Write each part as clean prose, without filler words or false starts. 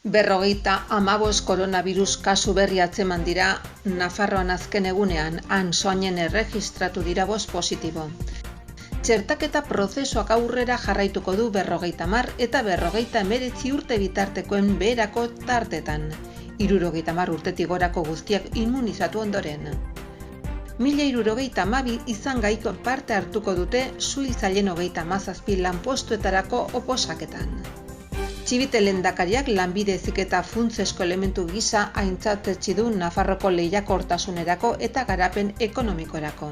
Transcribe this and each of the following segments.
55 koronavirus kasu berri atzeman dira Nafarroan azken egunean, han soinen erregistratu dira 5 positibo. Txertaketa prozesuak aurrera jarraituko du 50 eta 59 urte bitartekoen beherako tartetan. 70 urtetik gorako guztiak immunizatu ondoren. 1062 izan gaiko parte hartuko dute suhiltzaileen 37 lanpostuetarako oposaketan. Txibite lehendakariak lanbide heziketa funtsesko elementu gisa aintzat etsi du Nafarroko lehiakortasunerako eta garapen ekonomikorako.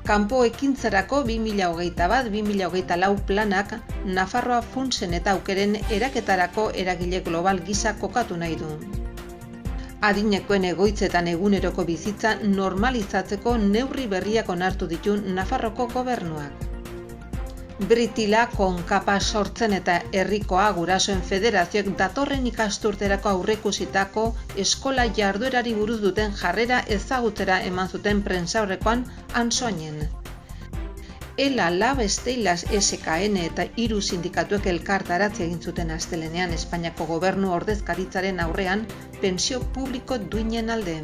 Kanpo ekintzarako 2021-2024 planak Nafarroa funtsen eta aukeren eraketarako eragile global gisa kokatu nahi du. Adinekoen egoitzetan eguneroko bizitza normalizatzeko neurri berriak onartu ditu Nafarroko gobernuak. Britila, Konkapa sortzen eta herrikoa gurasoen federazioek datorren ikasturterako aurreikusitako eskola jarduerari buruz duten jarrera ezagutzera eman zuten prentsaurrekoan han soinen. ELA, LAB, Steilas, SKN eta 3 sindikatuek elkartaratze egin zuten astelehenean Espainiako gobernu ordezkaritzaren aurrean pentsio publiko duinen alde.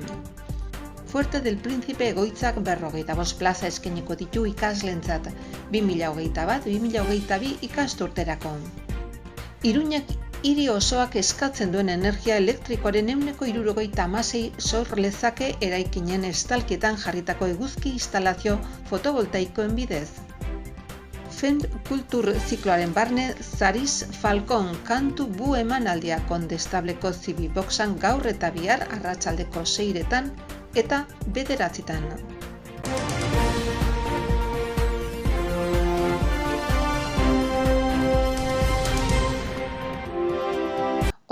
Fuerte del Príncipe egoitzak 55 plaza eskainiko ditu ikasleentzat 2021-2022 ikasturterako. Iruñak hiri osoak eskatzen duen energia elektrikoaren 76% sor lezake eraikinen estalkietan jarritako eguzki instalazio fotovoltaikoen bidez. Fent kultur zikloaren barne Zariz Falcon kantu bu emanaldia Kondestableko Zibiboxan gaur eta bihar arratsaldeko 6etan eta 9etan.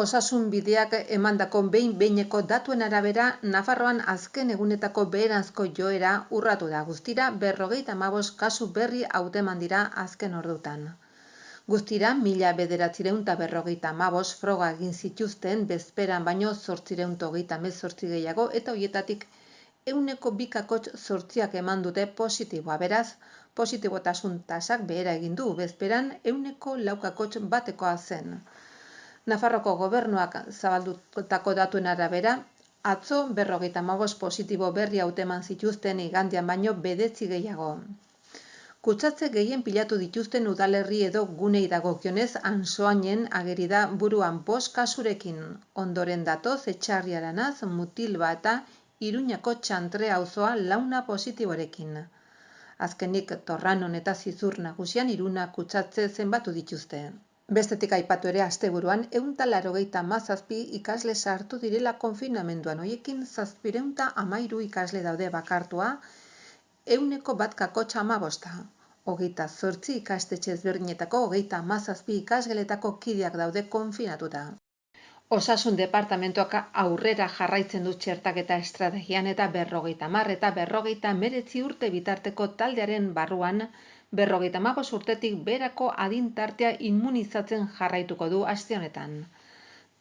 Osasun bideak emandako behin-behineko datuen arabera, Nafarroan azken egunetako beheranzko joera urratu da. Guztira 55 kasu berri hauteman dira azken ordutan. Guztira 1955 froga egin zituzten bezperan baino 838 gehiago eta horietatik 2,8 eman dute positiboa. Beraz, positibotasun tasak behera egin du, bezperan 4,1 zen. Nafarroko gobernuak zabaldutako datuen arabera, atzo 55 positibo berri hauteman zituzten igandean baino 9 gehiago. Kutsatze gehien pilatu dituzten udalerri edo gunei dagokionez han soinen ageri da buruan 5 kasurekin. Ondoren datoz Etxarri-Aranaz, Mutilba eta Iruñako Txantre auzoa 4 positiborekin. Azkenik Torranon eta Zizur nagusian 3 kutsatze zenbatu dituzte. Bestetik aipatu ere asteburuan 187 ikasle sartu direla konfinamenduan, hoiekin 713 ikasle daude bakartua, 1,15. 28 ikastetxe ezberdinetako 37 ikasgeletako kideak daude konfinatuta. Osasun departamentuak aurrera jarraitzen du txertaketa estrategian eta 50 eta 59 urte bitarteko taldearen barruan 55 urtetik beherako adintartea immunizatzen jarraituko du aste honetan.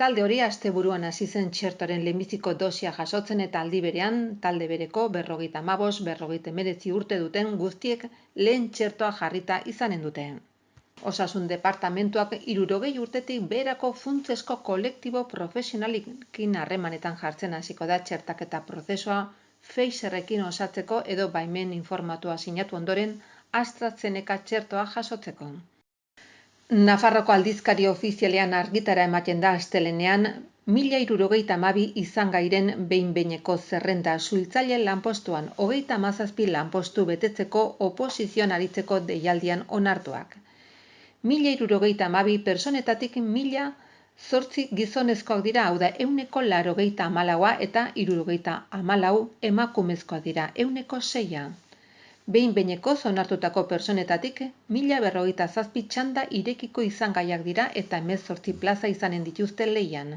Talde hori asteburuan hasi zen txertoren lehenbiziko dosia jasotzen eta aldi berean talde bereko 55-59 urte duten guztiek lehen txertoa jarrita izanen dute. Osasun departamentuak 60 urtetik beherako funtsesko kolektibo profesionalekin harremanetan jartzen hasiko da txertaketa prozesua Pfizerrekin osatzeko edo baimen informatua sinatu ondoren AstraZeneca txertoa jasotzeko. Nafarroko aldizkari ofizialean argitara ematen da astelehenean 1062 izan gairen behin-behineko zerrenda suhiltzaile lanpostuan 37 lanpostu betetzeko oposizioan aritzeko deialdian onartuak. 1062 personetatik 1008 gizonezkoak dira, hau da 184 eta 74 emakumezkoak dira, 106. Behin-behineko onartutako personetatik 1047 txanda irekiko izan gaiak dira eta 18 plaza izanen dituzte lehian.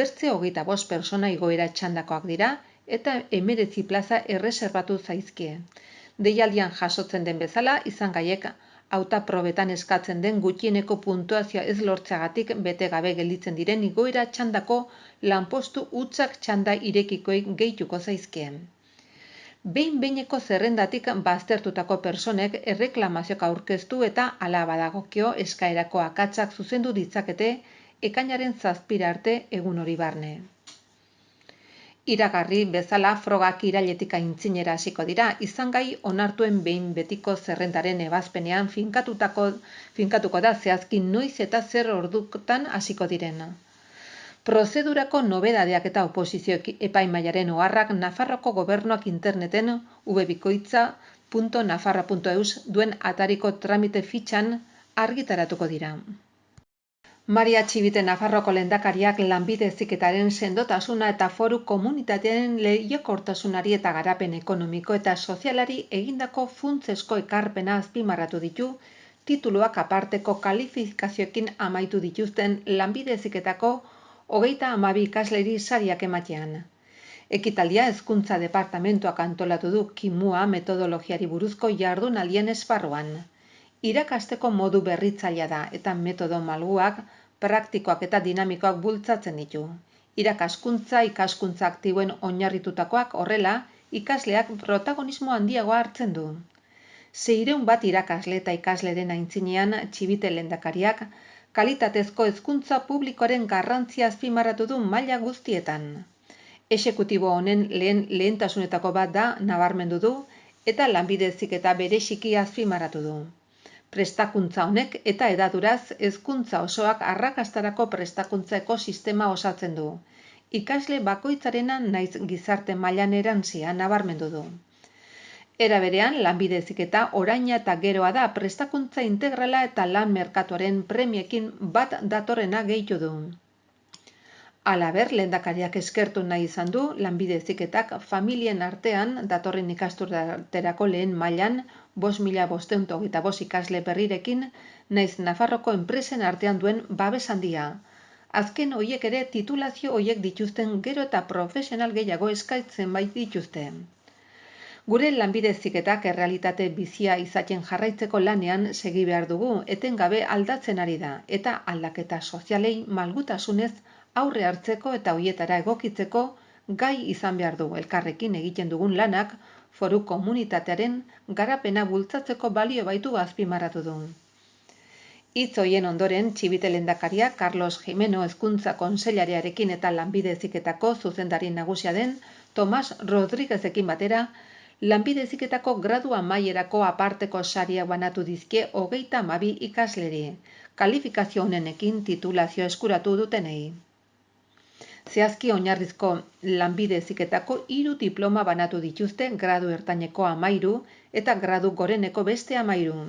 Bertze 25 persona igoera txandakoak dira eta 19 plaza erreserbatu zaizkie. Deialdian jasotzen den bezala izan gaiek hautaprobetan eskatzen den gutxieneko puntuazioa ez lortzeagatik bete gabe gelditzen diren igoera txandako lanpostu hutsak txanda irekikoei gehituko zaizkien. Behin-behineko zerrendatik baztertutako personek erreklamazioak aurkeztu eta hala badagokio eskaerako akatsak zuzendu ditzakete ekainaren 7 arte egun hori barne. Iragarri bezala frogak irailetik aintzinera hasiko dira, izan gai onartuen behin betiko zerrendaren ebazpenean finkatuko da zehazki noiz eta zer ordutan hasiko diren. Prozedurako nobedadeak eta oposizio epaimahaiaren oharrak Nafarroako Gobernuak interneten www.nafarroa.eus duen atariko tramite fitxan argitaratuko dira. Maria Txibite Nafarroako lehendakariak lanbide heziketaren sendotasuna eta foru komunitatearen lehiakortasunari eta garapen ekonomiko eta sozialari egindako funtsezko ekarpena azpimarratu ditu, tituluak aparteko kalifikazioekin amaitu dituzten lanbide heziketako 32 ikasleri sariak ematean. Ekitaldia Hezkuntza Departamentuak antolatu du kimua metodologiari buruzko jardunaldien esparruan. Irakasteko modu berritzailea da eta metodo malguak, praktikoak eta dinamikoak bultzatzen ditu. Irakaskuntza, ikaskuntza aktiboen oinarritutakoak horrela, ikasleak protagonismo handiagoa hartzen du. 600 bat irakasle eta ikasleren aintzinean Txibite lehendakariak kalitatezko hezkuntza publikoaren garrantzia azpimarratu du maila guztietan. Exekutibo honen lehentasunetako bat da nabarmendu du eta lanbide heziketa bereziki azpimarratu du. Prestakuntza honek eta hedaduraz hezkuntza osoak arrakastarako prestakuntza ekosistema osatzen du. Ikasle bakoitzarena naiz gizarte mailan erantzia nabarmendu du. Era berean, lanbide heziketa oraina eta geroa da prestakuntza integrala eta lan merkatuaren premiekin bat datorrena gehitu du. Halaber, lehendakariak eskertu nahi izan du lanbide heziketak familien artean datorren ikasturterako lehen mailan 5.525 ikasle berrirekin naiz Nafarroko enpresen artean duen babes handia. Azken hoiek ere titulazio hoiek dituzten gero eta profesional gehiago eskaintzen bait dituzte. Gure lanbide heziketak errealitate bizia izaten jarraitzeko lanean segi behar dugu etengabe aldatzen ari da eta aldaketa sozialei malgutasunez aurre hartzeko eta hoietara egokitzeko gai izan behar du elkarrekin egiten dugun lanak foru komunitatearen garapena bultzatzeko balio baitu azpimarratu du. Hitz hoien ondoren, Txibite lehendakaria Carlos Jimeno Hezkuntza Kontseilarearekin eta lanbide heziketako zuzendari nagusia den Tomas Rodriguezekin batera, lanbide heziketako gradu amaierako aparteko sariak banatu dizkie 32 ikasleri, kalifikazio honenekin titulazio eskuratu dutenei. Zehazki oinarrizko lanbide heziketako 3 diploma banatu dituzte gradu ertaineko 13 eta gradu goreneko beste 13.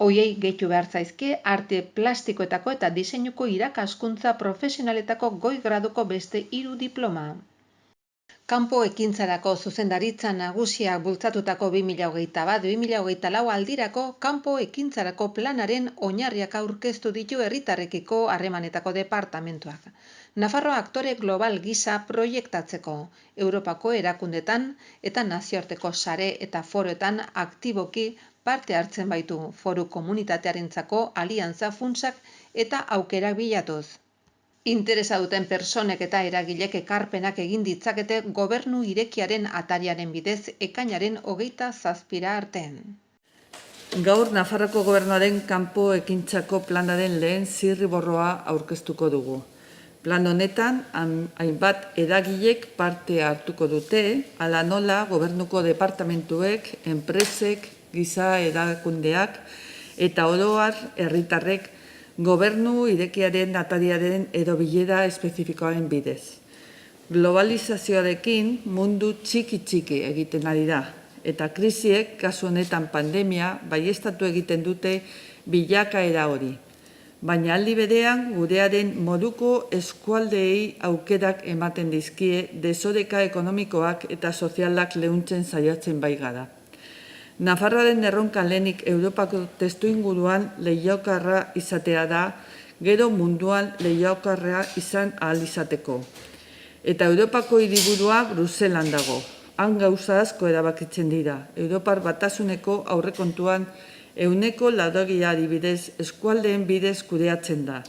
Hoiei gehitu behar zaizke arte plastikoetako eta diseinuko irakaskuntza profesionaletako goi graduko beste 3 diploma. Kanpo ekintzarako zuzendaritza nagusiak bultzatutako 2021-2024 aldirako kanpo ekintzarako planaren oinarriak aurkeztu ditu herritarrekiko harremanetako departamentuak. Nafarroa aktore global gisa proiektatzeko, Europako erakundetan eta nazioarteko sare eta foroetan aktiboki parte hartzen baitu foru komunitatearentzako aliantza funtsak eta aukerak bilatuz. Interesa duten pertsonek eta eragilek ekarpenak egin ditzakete gobernu irekiaren atariaren bidez ekainaren 27 arte. Gaur Nafarroko Gobernuaren kanpo ekintzako planaren lehen zirriborroa aurkeztuko dugu. Plan honetan, hainbat eragilek parte hartuko dute, hala nola gobernuko departamentuek, enpresek, giza erakundeak eta oro har herritarrek gobernu irekiaren atariaren edo bilera espezifikoaren bidez. Globalizazioarekin mundu txiki-txiki egiten ari da, eta krisiek, kasu honetan pandemia, baieztatu egiten dute bilakaera hori. Baina aldi berean gurearen moduko eskualdeei aukerak ematen dizkie desoreka ekonomikoak eta sozialak leuntzen saiatzen bai gara. Nafarroaren erronka lehenik Europako testuinguruan lehiakorra izatea da, gero munduan lehiakorra izan ahal izateko. Eta Europako hiriburua Bruselan dago. Han gauza asko erabakitzen dira. Europar Batasuneko aurrekontuan 80% adibidez eskualdeen bidez kudeatzen da.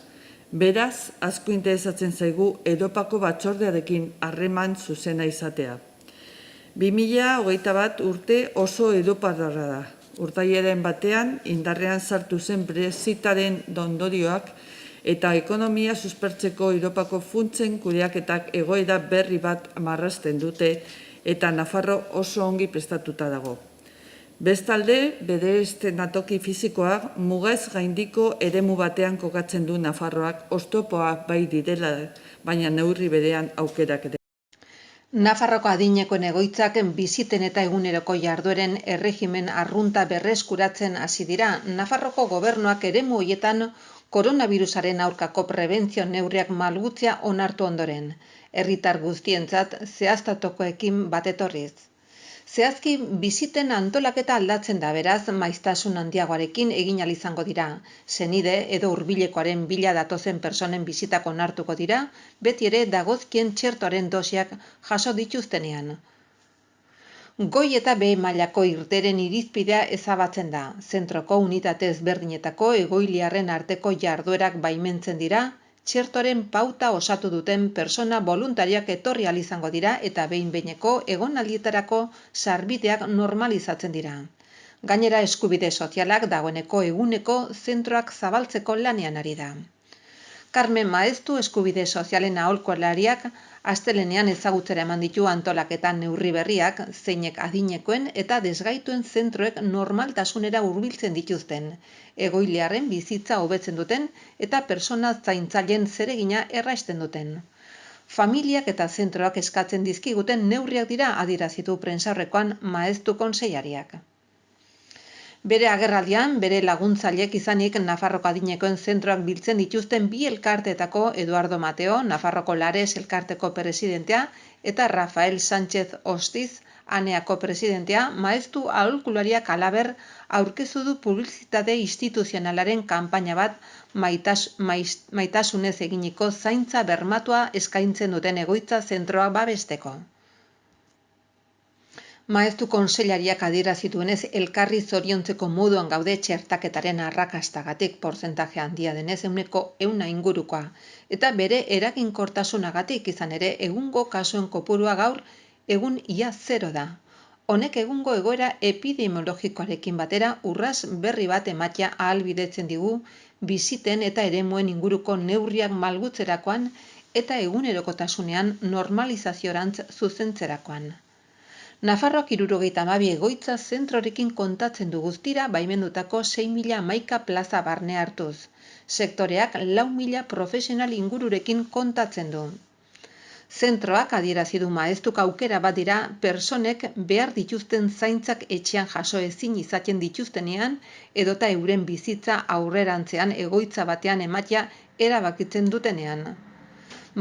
Beraz, asko interesatzen zaigu Europako batzordearekin harreman zuzena izatea. 2021 urte oso europarra da. Urtailaren batean indarrean sartu zen Brexitaren ondorioak eta ekonomia suspertzeko Europako funtsen kudeaketak egoera berri bat marrazten dute eta Nafarro oso ongi prestatuta dago. Bestalde, bere eszenatoki fisikoak mugaz gaindiko eremu batean kokatzen du Nafarroak oztopoak bai direla, baina neurri berean aukerak ere. Nafarroko adinekoen egoitzak biziten eta eguneroko jardueren erregimen arrunta berreskuratzen hasi dira. Nafarroko gobernuak eremu horietan koronavirusaren aurkako prebentzio neurriak malgutzea onartu ondoren. Herritar guztientzat zehaztatukoekin bat etorriz. Zehazki biziten antolaketa aldatzen da, beraz, maiztasun handiagoarekin egin ahal izango dira. Senide edo hurbilekoaren bila datozen personen bizitak onartuko dira, beti ere dagozkien txertoaren dosiak jaso dituztenean. Goi eta behe mailako irteren irizpidea ezabatzen da. Zentroko unitate ezberdinetako egoiliarren arteko jarduerak baimentzen dira, txertoren pauta osatu duten persona voluntariak etorri ahal izango dira eta behin-behineko egonaldietarako sarbideak normalizatzen dira. Gainera, eskubide sozialak dagoeneko eguneko zentroak zabaltzeko lanean ari da. Carmen Maeztu eskubide sozialen aholkulariak astelehenean ezagutzera eman ditu antolaketan neurri berriak, zeinek adinekoen eta desgaituen zentroek normaltasunera hurbiltzen dituzten, egoiliarren bizitza hobetzen duten eta persona zaintzaileen zeregina erraisten duten. Familiak eta zentroak eskatzen dizkiguten neurriak dira adierazitu prentsaurrekoan Maeztu kontseilariak. Bere agerraldian, bere laguntzaileek izanik Nafarroko adinekoen zentroak biltzen dituzten bi elkarteetako Eduardo Mateo, Nafarroko Lares elkarteko presidentea, eta Rafael Sánchez Ostiz, Aneako presidentea, Maeztu aholkulariak halaber aurkeztu du publizitate instituzionalaren kanpaina bat maitasunez eginiko zaintza bermatua eskaintzen duten egoitza zentroak babesteko. Maeztu kontseilariak adierazi duenez, elkarri zoriontzeko moduan gaude txertaketaren arrakastagatik portzentaje handia denez 100 ingurukoa, eta bere eraginkortasunagatik izan ere egungo kasuen kopurua gaur egun ia 0 da. Honek egungo egoera epidemiologikoarekin batera urrats berri bat ematea ahalbidetzen digu biziten eta eremuen inguruko neurriak malgutzerakoan eta egunerokotasunean normalizaziorantz zuzentzerakoan. Nafarroak 72 egoitza zentrorekin kontatzen du guztira baimendutako 6.011 plaza barne hartuz. Sektoreak 4.000 profesional ingururekin kontatzen du. Zentroak adierazi du Maeztuk aukera bat dira personek behar dituzten zaintzak etxean jaso ezin izaten dituztenean edota euren bizitza aurrerantzean egoitza batean ematea erabakitzen dutenean.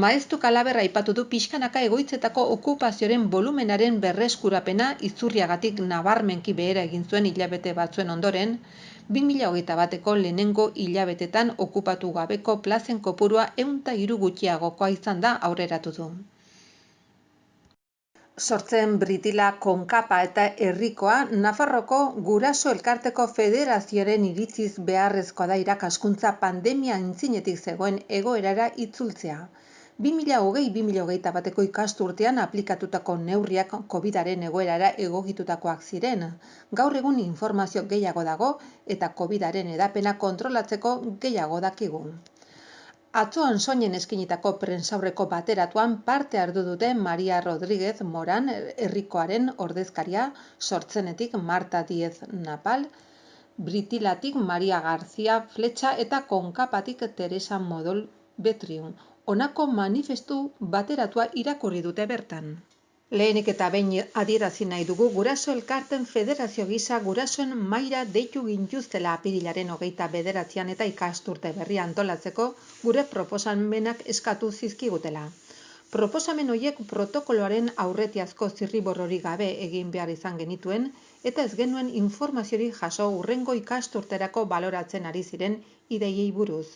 Maeztuk halaber aipatu du pixkanaka egoitzetako okupazioaren volumenaren berreskurapena itzurriagatik nabarmenki behera egin zuen hilabete batzuen ondoren, 2021ko lehenengo hilabetetan okupatu gabeko plazen kopurua 103 gutxiagokoa izan da aurreratu du. Sortzen Britila Konkapa eta Herrikoa Nafarroko Guraso Elkarteko Federazioaren iritziz beharrezkoa da irakaskuntza pandemia aitzinetik zegoen egoerara itzultzea. 2020-2021 ikasturtean aplikatutako neurriak COVID-aren egoerara egokitutakoak ziren. Gaur egun informazio gehiago dago eta COVID-aren hedapena kontrolatzeko gehiago dakigu. Atzoan soinen eskinitako prentsaurreko bateratuan parte hartu dute Maria Rodríguez Moran Herrikoaren ordezkaria, Sortzenetik Marta Díez Napal, Britilatik Maria García Fletxa eta Konkapatik Teresa Modol Betriun. Honako manifestu bateratua irakurri dute bertan. Lehenik eta behin adierazi nahi dugu Guraso Elkarten Federazio gisa gurasoen mahaira deitu gintuztela apirilaren 29 eta ikasturte berria antolatzeko gure proposamenak eskatu zizkigutela. Proposamen horiek protokoloaren aurretiazko zirriborrorik gabe egin behar izan genituen eta ez genuen informaziorik jaso hurrengo ikasturterako baloratzen ari ziren ideiei buruz.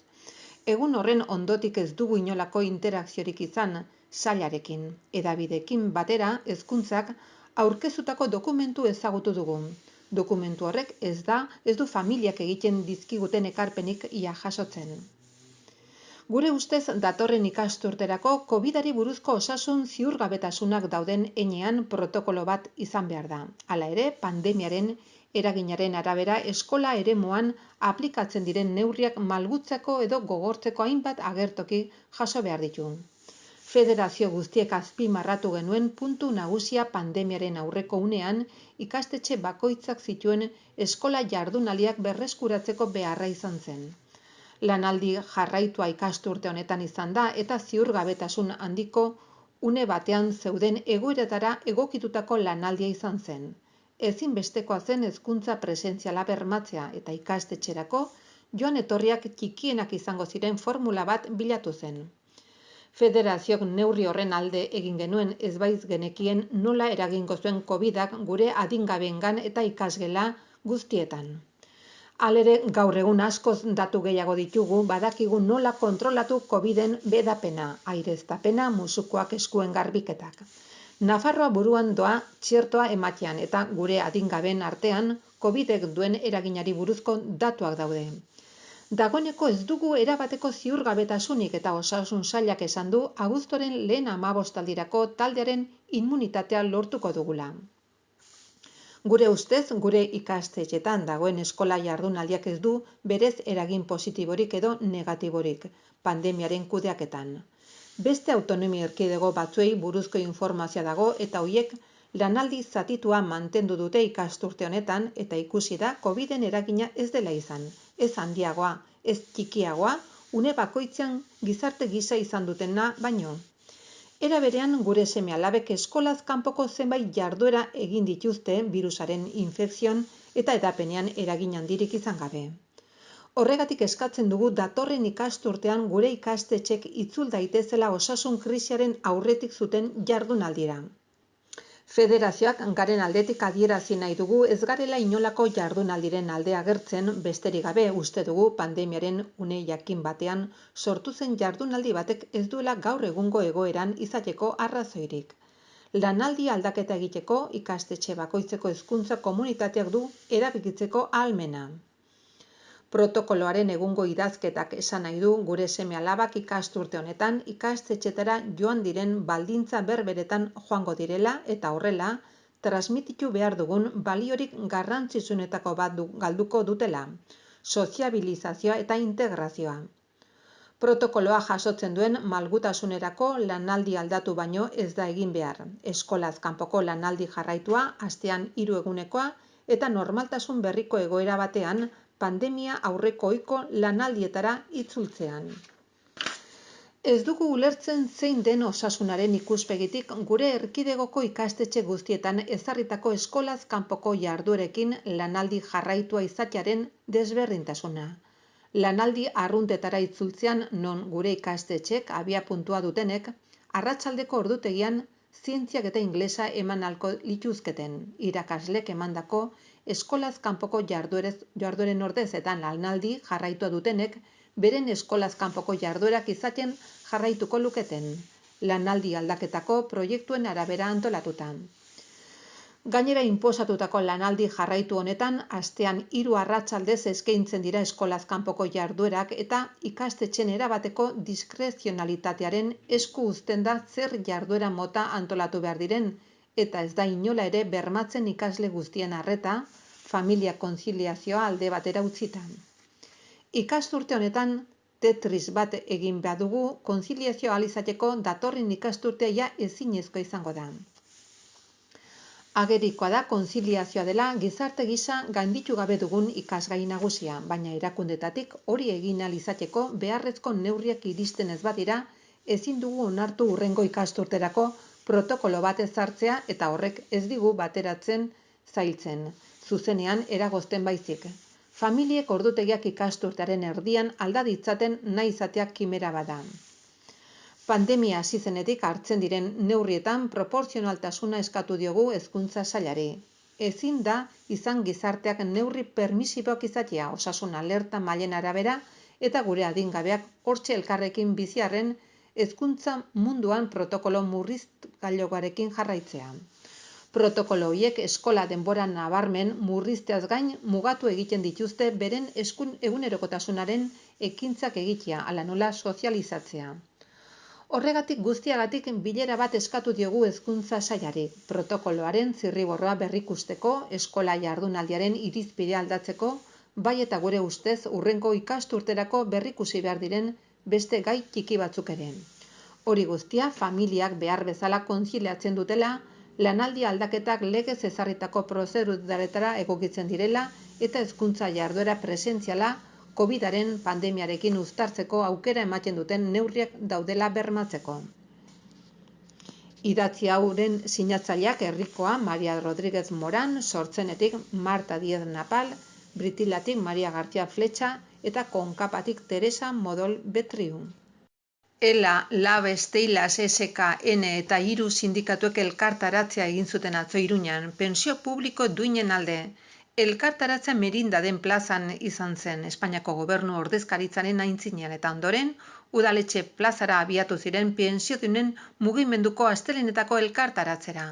Egun horren ondotik ez dugu inolako interakziorik izan sailarekin. Hedabideekin batera hezkuntzak aurkeztutako dokumentu ezagutu dugu. Dokumentu horrek ez du familiak egiten dizkiguten ekarpenik ia jasotzen. Gure ustez datorren ikasturterako COVID-ari buruzko osasun ziurgabetasunak dauden heinean protokolo bat izan behar da. Hala ere, pandemiaren eraginaren arabera eskola eremuan aplikatzen diren neurriak malgutzeko edo gogortzeko hainbat agertoki jaso behar ditu. Federazio guztiek azpimarratu genuen puntu nagusia pandemiaren aurreko unean ikastetxe bakoitzak zituen eskola jardunaldiak berreskuratzeko beharra izan zen. Lanaldi jarraitua ikasturte honetan izan da eta ziurgabetasun handiko une batean zeuden egoeretara egokitutako lanaldia izan zen. Ezinbestekoa zen hezkuntza presentziala bermatzea eta ikastetxerako joan etorriak txikienak izango ziren formula bat bilatu zen. Federazioak neurri horren alde egin genuen ezbaiz genekien nola eragingo zuen COVID-ak gure adingabeengan eta ikasgela guztietan. Halere, gaur egun askoz datu gehiago ditugu, badakigu nola kontrolatu COVID-en bedapena, aireztapena, musukoak eskuen garbiketak. Nafarroa buruan doa txertoa ematean eta gure adingabeen artean COVID-ek duen eraginari buruzko datuak daude. Dagoeneko ez dugu erabateko ziurgabetasunik eta osasun sailak esan du abuztuaren lehen 15aldirako taldearen immunitatea lortuko dugula. Gure ustez, gure ikastetxetan dagoen eskola jardunaldiak ez du berez eragin positiborik edo negatiborik pandemiaren kudeaketan. Beste autonomia erkidego batzuei buruzko informazioa dago eta horiek lanaldi zatitua mantendu dute ikasturte honetan eta ikusi da COVID-en eragina ez dela izan. Ez handiagoa, ez txikiagoa, une bakoitzean gizarte gisa izan dutena baino. Era berean, gure seme-alabek eskolaz kanpoko zenbait jarduera egin dituzte birusaren infekzion eta edapenean eragin handirik izan gabe. Horregatik eskatzen dugu datorren ikasturtean gure ikastetxek itzul daitezela osasun krisiaren aurretik zuten jardunaldira. Federazioak garen aldetik adierazi nahi dugu ez garela inolako jardunaldiren alde agertzen, besterik gabe uste dugu pandemiaren une jakin batean sortu zen jardunaldi batek ez duela gaur egungo egoeran izateko arrazoirik. Lanaldi aldaketa egiteko ikastetxe bakoitzeko hezkuntza komunitateak du erabakitzeko ahalmena. Protokoloaren egungo idazketak esan nahi du gure seme-alabak ikasturte honetan ikastetxetara joan diren baldintza berberetan joango direla eta horrela transmititu behar dugun baliorik garrantzitsuenetako bat galduko dutela, soziabilizazioa eta integrazioa. Protokoloa jasotzen duen malgutasunerako lanaldi aldatu baino ez da egin behar. Eskolaz kanpoko lanaldi jarraitua astean 3 egunekoa eta normaltasun berriko egoera batean pandemia aurreko ohiko lanaldietara itzultzean. Ez dugu ulertzen zein den osasunaren ikuspegitik gure erkidegoko ikastetxe guztietan ezarritako eskolaz kanpoko jarduerekin lanaldi jarraitua izatearen desberdintasuna. Lanaldi arruntetara itzultzean non gure ikastetxek abiapuntua dutenek, arratsaldeko ordutegian zientziak eta inglesa eman ahalko lituzketen, irakaslek emandako eskolaz kanpoko jardueren ordez eta lanaldi jarraitua dutenek beren eskolaz kanpoko jarduerak izaten jarraituko luketen, lanaldi aldaketako proiektuen arabera antolatuta. Gainera inposatutako lanaldi jarraitu honetan, astean 3 arratsaldez eskaintzen dira eskolaz kanpoko jarduerak eta ikastetxen erabateko diskrezionalitatearen esku uzten da zer jarduera mota antolatu behar diren eta ez da inola ere bermatzen ikasle guztien arreta, familia konziliazioa alde batera utzita. Ikasturte honetan tetris bat egin badugu konziliazioa ahal izateko datorren ikasturtea ja ezinezkoa izango da. Agerikoa da konziliazioa dela gizarte gisa gainditu gabe dugun ikasgai nagusia, baina erakundetatik hori egin ahal izateko beharrezko neurriak iristen ez badira, ezin dugu onartu hurrengo ikasturterako protokolo bat ezartzea eta horrek ez digu bateratzen zailtzen, zuzenean eragozten baizik. Familiek ordutegiak ikasturtearen erdian alda ditzaten nahi izateak kimera bada. Pandemia hasi zenetik hartzen diren neurrietan proportzionaltasuna eskatu diogu hezkuntza sailari. Ezin da izan gizarteak neurri permisiboak izatea osasun alerta mailen arabera eta gure adingabeak hortxe elkarrekin biziarren hezkuntza munduan protokolo murrizgailuarekin jarraitzea. Protokolo horiek eskola denbora nabarmen murrizteaz gain mugatu egiten dituzte beren egunerokotasunaren ekintzak egitea, hala nola sozializatzea. Horregatik guztiagatik bilera bat eskatu diogu Hezkuntza Sailari, protokoloaren zirriborroa berrikusteko, eskola jardunaldiaren irizpidea aldatzeko, bai eta gure ustez hurrengo ikasturterako berrikusi behar diren beste gai txiki batzuk ere. Hori guztia familiak behar bezala kontziliatzen dutela, lanaldi aldaketak legez ezarritako prozeduraretara egokitzen direla eta hezkuntza jarduera presentziala COVID-aren pandemiarekin uztartzeko aukera ematen duten neurriak daudela bermatzeko. Idatzi hauren sinatzaileak herrikoa Maria Rodríguez Moran, Sortzenetik Marta Diez Napal, Britilatik Maria García Fletxa eta Konkapatik Teresa Modol Betriu. ELA, LAB, Steilas, SKN eta 3 sindikatuek elkartaratzea egin zuten atzo Iruñan, pentsio publiko duinen alde. Elkartaratzea Merindaden plazan izan zen Espainiako gobernu ordezkaritzaren aintzinean eta ondoren, udaletxe plazara abiatu ziren pentsiodunen mugimenduko astelehenetako elkartaratzera.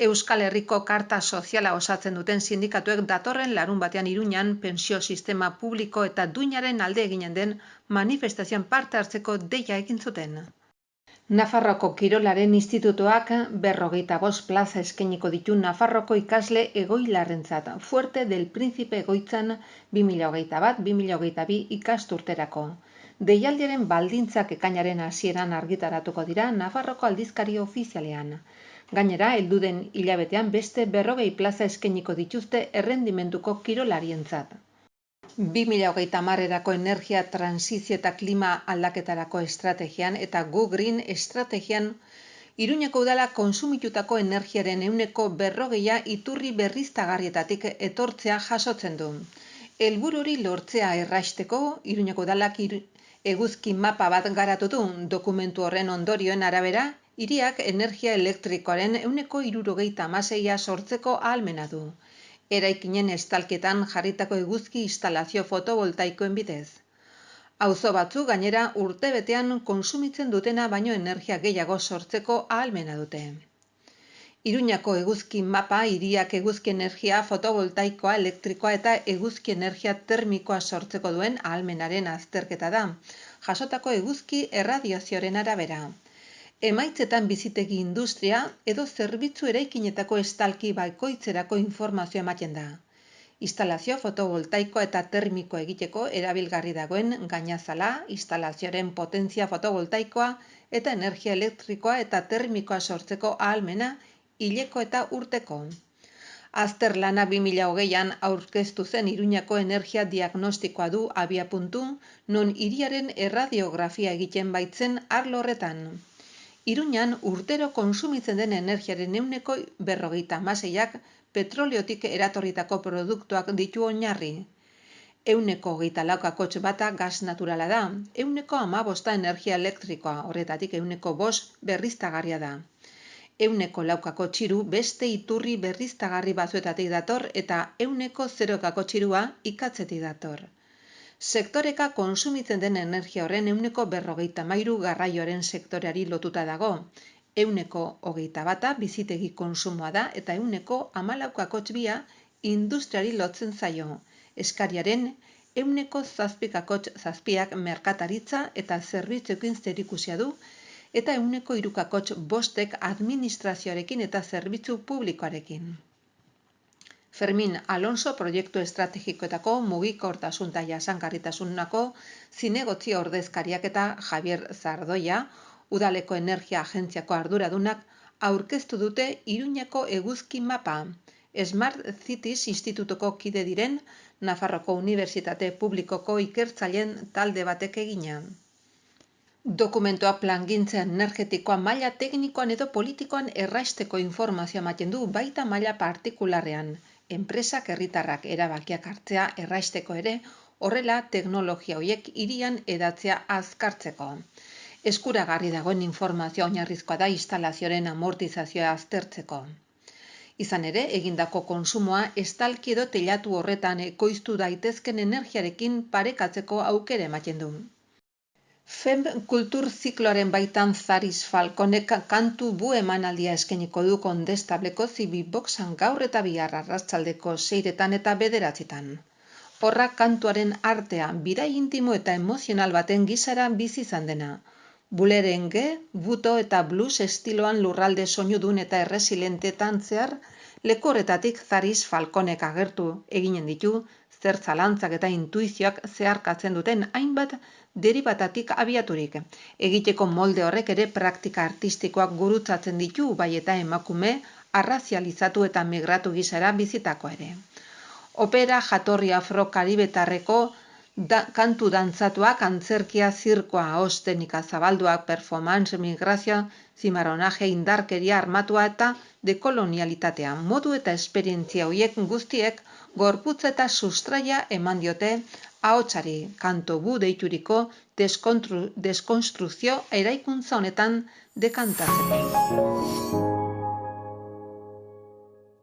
Euskal Herriko karta soziala osatzen duten sindikatuek datorren larunbatean Iruñan pentsio sistema publiko eta duinaren alde eginen den manifestazioan parte hartzeko deia egin zuten. Nafarroko Kirolaren Institutuak 55 plaza eskainiko ditu Nafarroko ikasle egoilarrentzat, Fuerte del Príncipe egoitzan 2021-2022 ikasturterako. Deialdiaren baldintzak ekainaren hasieran argitaratuko dira Nafarroko aldizkari ofizialean. Gainera, heldu den hilabetean beste 40 plaza eskainiko dituzte errendimenduko kirolarientzat. 2030erako energia transizio eta klima aldaketarako estrategian eta Go Green estrategian Iruñeko udala konsumitutako energiaren 40% iturri berriztagarrietatik etortzea jasotzen du. Helburu hori lortzea erraisteko Iruñeko udalak eguzki mapa bat garatu du. Dokumentu horren ondorioen arabera, hiriak energia elektrikoaren 60% sortzeko ahalmena du. Eraikinen estalketan jarritako eguzki instalazio fotovoltaikoen bidez. Auzo batzu gainera urtebetean kontsumitzen dutena baino energia gehiago sortzeko ahalmena dute. Iruñako eguzki mapa hiriak eguzki energia fotovoltaikoa, elektrikoa eta eguzki energia termikoa sortzeko duen ahalmenaren azterketa da, jasotako eguzki erradiazioaren arabera. Emaitzetan bizitegi industria edo zerbitzu eraikinetako estalki bakoitzerako informazioa ematen da. Instalazio fotovoltaikoa eta termikoa egiteko erabilgarri dagoen gainazala, instalazioaren potentzia fotovoltaikoa eta energia elektrikoa eta termikoa sortzeko ahalmena hileko eta urteko. Azterlana 2020an aurkeztu zen Iruñako energia diagnostikoa du abiapuntu, non hiriaren erradiografia egiten baitzen arlo horretan. Iruñan urtero kontsumitzen den energiaren 40%ak petroleotik eratorritako produktuak ditu oinarri. 24% bata gas naturala da, 15% energia elektrikoa, horretatik 5% berriztagarria da. 4% beste iturri berriztagarri batzuetatik dator eta 0,0% ikatzetik dator. Sektoreka kontsumitzen den energia horren 43% garraioaren sektoreari lotuta dago, 21% bizitegi kontsumoa da eta 14% industriari lotzen zaio. Eskariaren 7% merkataritza eta zerbitzuekin zerikusia du eta 3% administrazioarekin eta zerbitzu publikoarekin. Fermin Alonso proiektu estrategikoetako mugikortasun eta jasangarritasuneko zinegotzi ordezkariak eta Javier Zardoia, udaleko energia agentziako arduradunak, aurkeztu dute Iruñako eguzki mapa. Smart Cities institutuko kide diren Nafarroko Unibertsitate Publikoko ikertzaileen talde batek egina. Dokumentua plangintza energetikoa maila teknikoan edo politikoan erraisteko informazioa ematen du baita maila partikularrean. Enpresak herritarrak erabakiak hartzea erraisteko ere, horrela teknologia horiek hirian hedatzea azkartzeko. Eskuragarri dagoen informazioa oinarrizkoa da instalazioaren amortizazioa aztertzeko. Izan ere, egindako kontsumoa estalki edo teilatu horretan ekoiztu daitezken energiarekin parekatzeko aukera ematen du. FEM kultur zikloaren baitan Zaris Falconek kantu bu emanaldia eskainiko du Kondestableko Zibiboxan gaur eta bihar arratsaldeko 6etan eta 9etan. Horra kantuaren artea, birai intimo eta emozional baten gisara bizi izan dena. Bulerenge, buto eta blues estiloan lurralde soinudun eta erresilentetan zehar, leku horretatik Zaris Falconek agertu eginen ditu, zer zalantzak eta intuizioak zeharkatzen duten hainbat deribatatik abiaturik. Egiteko molde horrek ere praktika artistikoak gurutzatzen ditu, bai eta emakume, arrazializatu eta migratu gisara bizitako ere. Opera jatorri afro-karibetarreko kantu dantzatuak, antzerkia, zirkoa, ostenika zabalduak, performance, migrazioa, zimarronaje, indarkeria armatua eta dekolonialitatea. Modu eta esperientzia horiek guztiek gorputza eta sustraia eman diote ahotsari, kantu bu deituriko deskonstrukzio eraikuntza honetan dekantatzeko.